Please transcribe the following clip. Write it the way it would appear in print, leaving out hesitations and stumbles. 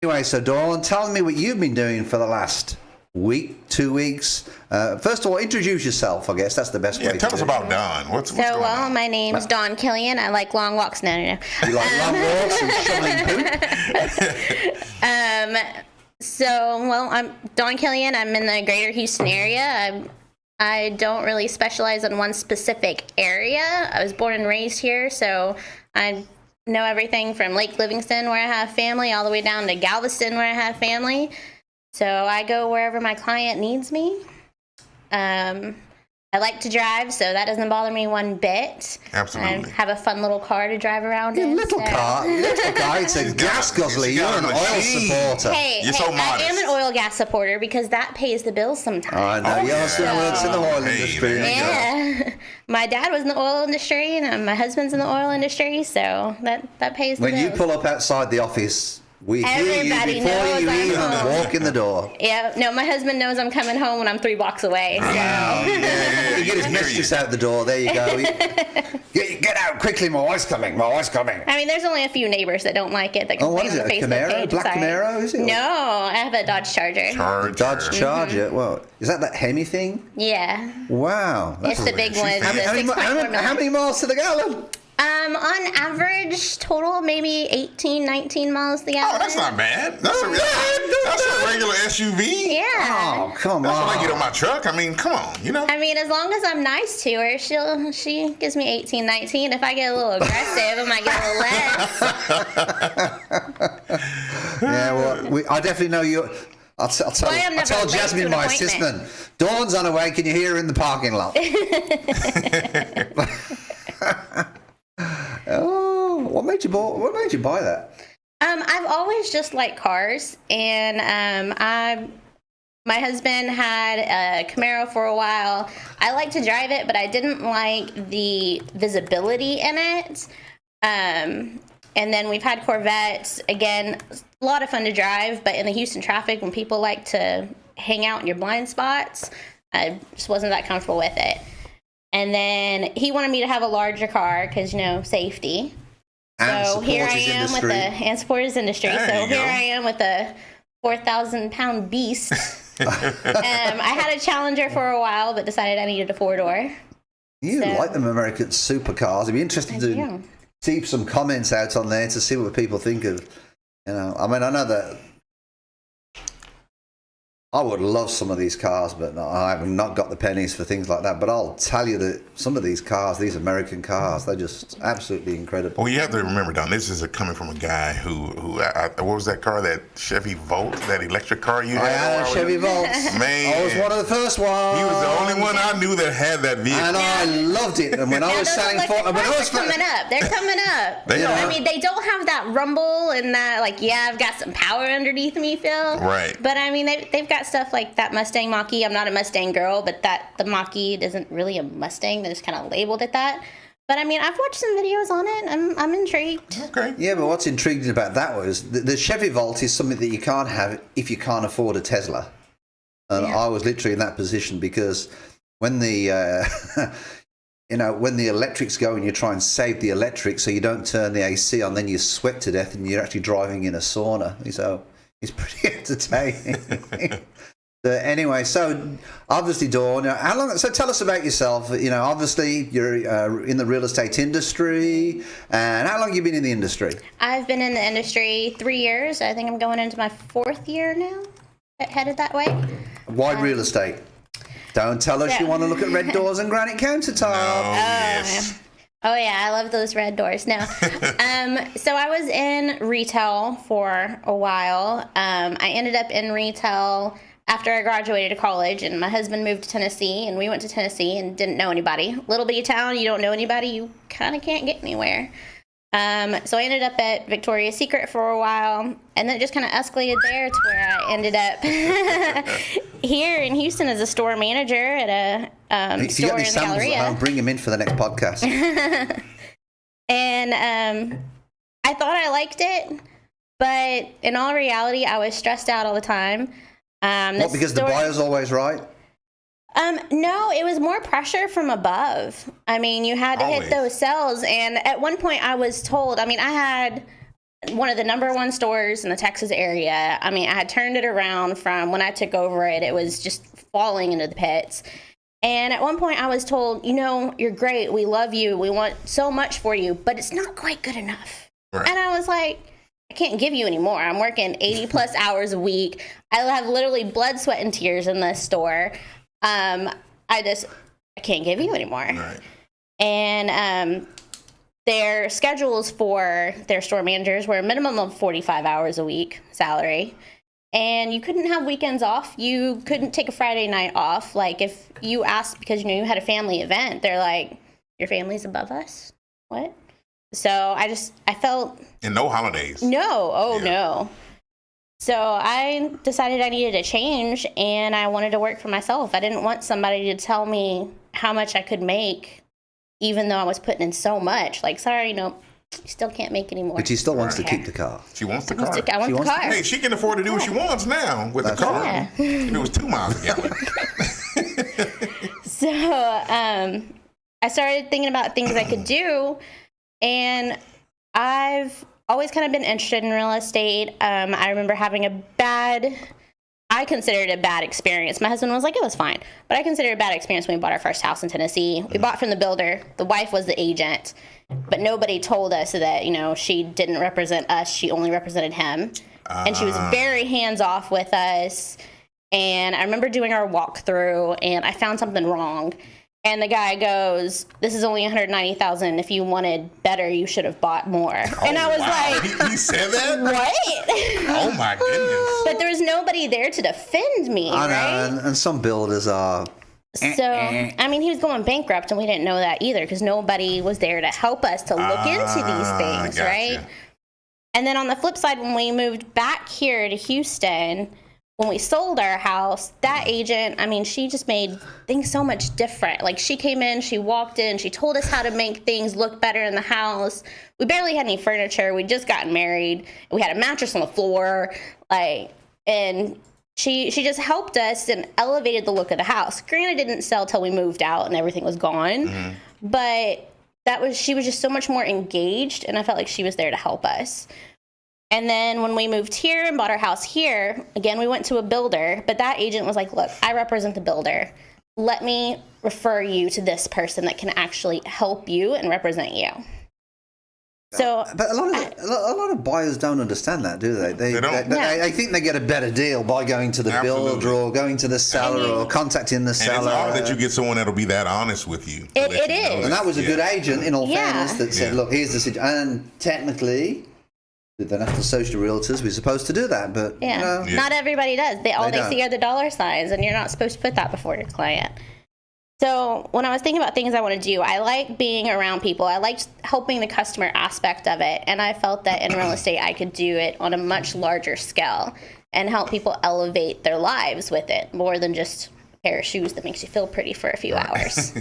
Anyway, so Dawn, tell me what you've been doing for the last week, 2 weeks. First of all, introduce yourself, I guess. That's the best way to tell us about Dawn. What's going on? My name's Dawn Killian. I like long walks. No. You like long walks and shoveling poop? I'm Dawn Killian. I'm in the greater Houston area. I don't really specialize in one specific area. I was born and raised here, so I know everything from Lake Livingston, where I have family, all the way down to Galveston, where I have family. So I go wherever my client needs me. I like to drive, so that doesn't bother me one bit. Absolutely. I have a fun little car to drive around in. Little car. It's a gas guzzler. You're an oil supporter. You're so modest. I am an oil gas supporter because that pays the bills sometimes. I know. It's in the oil industry. Yeah. My dad was in the oil industry, and my husband's in the oil industry, so that pays the bills. When you pull up outside the office, we hear you Everybody before knows you I'm even home. walk in the door. Yeah, no, my husband knows I'm coming home when I'm 3 blocks away. So. You get his mistress out the door. There you go. Get out quickly. My wife's coming. I mean, there's only a few neighbors that don't like it. That complain what is it? on the A Facebook Camaro? page. Black Sorry. Camaro? Is it? No, I have a Dodge Charger. Dodge Charger. Well, is that Hemi thing? Yeah. Wow. It's the big one. How many miles to the gallon? On average, total maybe 18, 19 miles to the gallon. Oh, that's not bad. That's a regular SUV. Yeah. Oh, come That's on. what I get on my truck. I mean, come on, you know. I mean, as long as I'm nice to her, she gives me 18, 19. If I get a little aggressive, I might get a little less. Yeah, well, I definitely know you. I'll tell Jasmine, my assistant. Dawn's on her way. Can you hear her in the parking lot? Oh, what made you buy that? I've always just liked cars, and my husband had a Camaro for a while. I liked to drive it, but I didn't like the visibility in it. And then we've had Corvettes. Again, a lot of fun to drive, but in the Houston traffic, when people like to hang out in your blind spots, I just wasn't that comfortable with it. And then he wanted me to have a larger car because, safety. So here I am support his industry. So here I am with a 4,000-pound beast. I had a Challenger for a while, but decided I needed a 4-door. You like them American supercars. I'd be interested to see some comments out on there to see what people think of. I mean, I know that I would love some of these cars, but I have not got the pennies for things like that. But I'll tell you that some of these cars, these American cars, they're just absolutely incredible. Well, you have to remember, Don, this is coming from a guy who what was that car, that Chevy Volt, that electric car you had? I had a Chevy Volt. Man. I was one of the first ones. He was the only one I knew that had that vehicle. And I loved it. And when I was selling they're coming up. I mean, they don't have that rumble and that, I've got some power underneath me feel. Right. But, I mean, they've got stuff like that Mustang Mach-E. I'm not a Mustang girl, but the Mach-E isn't really a Mustang. They just kind of labeled it that. But I mean, I've watched some videos on it. I'm intrigued. Okay. Yeah, but what's intriguing about that was the Chevy Volt is something that you can't have if you can't afford a Tesla. And I was literally in that position because when the when the electrics go and you try and save the electric so you don't turn the AC on, then you sweat to death and you're actually driving in a sauna. So it's pretty entertaining. Anyway, so obviously, Dawn, how long? So tell us about yourself. Obviously you're in the real estate industry, and how long have you been in the industry? I've been in the industry 3 years. I think I'm going into my 4th year now. Headed that way. Why real estate? Don't tell us you want to look at red doors and granite countertops. Oh, yes. Oh yeah, I love those red doors. No, so I was in retail for a while. I ended up in retail after I graduated college, and my husband moved to Tennessee, and we went to Tennessee and didn't know anybody. Little bitty town, you don't know anybody, you kind of can't get anywhere. So I ended up at Victoria's Secret for a while, and then it just kind of escalated there to where I ended up here in Houston as a store manager at a store in the Galleria. I'll bring him in for the next podcast. And I thought I liked it, but in all reality, I was stressed out all the time. Because the buyer's always right? No, it was more pressure from above. I mean, you had to hit those sales, and at one point I was told, I mean, I had one of the number one stores in the Texas area. I mean, I had turned it around from when I took over it. It was just falling into the pits. And at one point I was told, you're great. We love you. We want so much for you, but it's not quite good enough. Right. And I was like, I can't give you any more. I'm working 80 plus hours a week. I have literally blood, sweat, and tears in this store. I can't give you any more. Right. And their schedules for their store managers were a minimum of 45 hours a week salary. And you couldn't have weekends off. You couldn't take a Friday night off. Like, if you asked because, you had a family event, they're like, your family's above us? What? So I felt... And no holidays. No. No. So I decided I needed a change, and I wanted to work for myself. I didn't want somebody to tell me how much I could make, even though I was putting in so much. Like, sorry, no, you still can't make any more. But she still wants to keep the car. She wants the car. I want the car. Hey, she can afford to do what she wants now with the car. Yeah. If it was 2 miles a gallon. So I started thinking about things I could do, and I've always kind of been interested in real estate. I remember having I considered it a bad experience. My husband was like, it was fine. But I considered it a bad experience when we bought our first house in Tennessee. We bought from the builder. The wife was the agent. But nobody told us that, she didn't represent us. She only represented him. And she was very hands-off with us. And I remember doing our walkthrough, and I found something wrong. And the guy goes, this is only $190,000. If you wanted better, you should have bought more. And I was like, he said that? What? Oh my goodness. But there was nobody there to defend me, I know, right? and some builders are... So, I mean, he was going bankrupt, and we didn't know that either, because nobody was there to help us to look into these things, gotcha. right? And then on the flip side, when we moved back here to Houston, when we sold our house, that agent, I mean, she just made things so much different. Like, she came in, she walked in, she told us how to make things look better in the house. We barely had any furniture. We'd just gotten married. We had a mattress on the floor, and she just helped us and elevated the look of the house. Granted, it didn't sell till we moved out and everything was gone, but she was just so much more engaged, and I felt like she was there to help us. And then when we moved here and bought our house here, again, we went to a builder, but that agent was like, look, I represent the builder. Let me refer you to this person that can actually help you and represent you. So, but a lot of buyers don't understand that, do they? They don't. They think they get a better deal by going to the builder or going to the seller or contacting the seller. And it's hard that you get someone that'll be that honest with you. It is. And that was a good agent, in all fairness, that said, look, here's the situation. And technically, the National Social Realtors, we're supposed to do that, but not everybody does. They see are the dollar signs, and you're not supposed to put that before your client. So when I was thinking about things I want to do, I like being around people. I liked helping the customer aspect of it, and I felt that in real estate I could do it on a much larger scale and help people elevate their lives with it, more than just a pair of shoes that makes you feel pretty for a few hours,